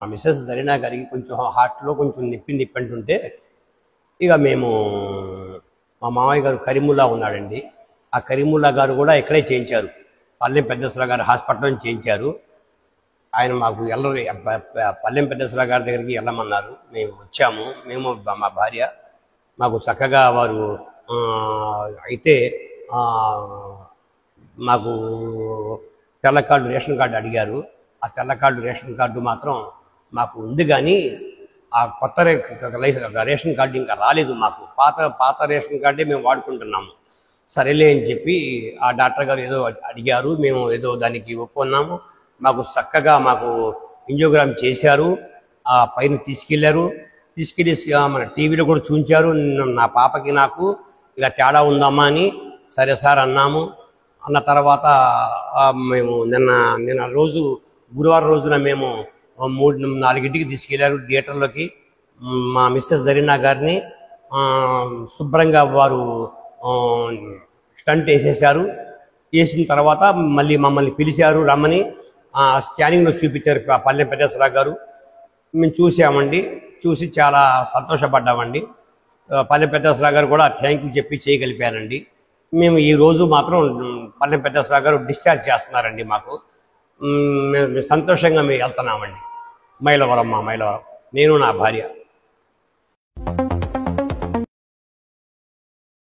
మా మిస్సెస్ జరీనా గారికి కొంచెం హార్ట్లో కొంచెం నొప్పి అంటుంటే ఇక మేము మా మామయ్య గారు కరీముల్లా ఉన్నాడండి. ఆ కరీముల్లా గారు కూడా ఇక్కడే చేయించారు, పల్లెం పెద్దసరా గారి హాస్పిటల్లో చేయించారు. ఆయన మాకు పల్లెం పెద్దసరా గారి దగ్గరికి వెళ్ళమన్నారు. మేము వచ్చాము, మేము మా భార్య. మాకు చక్కగా వారు అయితే మాకు తెల్ల కార్డు రేషన్ కార్డు అడిగారు. ఆ తెల్ల కార్డు రేషన్ కార్డు మాత్రం మాకు ఉంది, కానీ ఆ కొత్త రేషన్ కార్డు ఇంకా రాలేదు మాకు. పాత రేషన్ కార్డే మేము వాడుకుంటున్నాము. సరేలే అని చెప్పి ఆ డాక్టర్ గారు ఏదో అడిగారు, మేము ఏదో దానికి ఒప్పుకున్నాము. మాకు చక్కగా మాకు యాంజియోగ్రామ్ చేశారు, ఆ పైన తీసుకెళ్లారు. తీసుకెళ్ళి మన టీవీలో కూడా చూపించారు. నా పాపకి నాకు ఇక తేడా ఉందమ్మా అని సరే సార్ అన్నాము. అన్న తర్వాత మేము నిన్న రోజు గురువారం రోజున మేము 3-4 తీసుకెళ్లారు థియేటర్లోకి. మా మిస్సెస్ జరీనా గారిని శుభ్రంగా వారు స్టంట్ వేసేశారు. వేసిన తర్వాత మళ్ళీ మమ్మల్ని పిలిచారు రమ్మని. స్కానింగ్లో చూపించారు పల్లెం పెద్దసరా గారు. మేము చూసామండి, చూసి చాలా సంతోషపడ్డామండి. పల్లెం పెద్దసరా గారు కూడా థ్యాంక్ యూ చెప్పి చేయగలిపారండి. మేము ఈరోజు మాత్రం పల్లెం పెద్దసరా గారు డిశ్చార్జ్ చేస్తున్నారండి. మాకు మేము సంతోషంగా మేము వెళ్తున్నామండి. మైలవరం, నేను నా భార్య.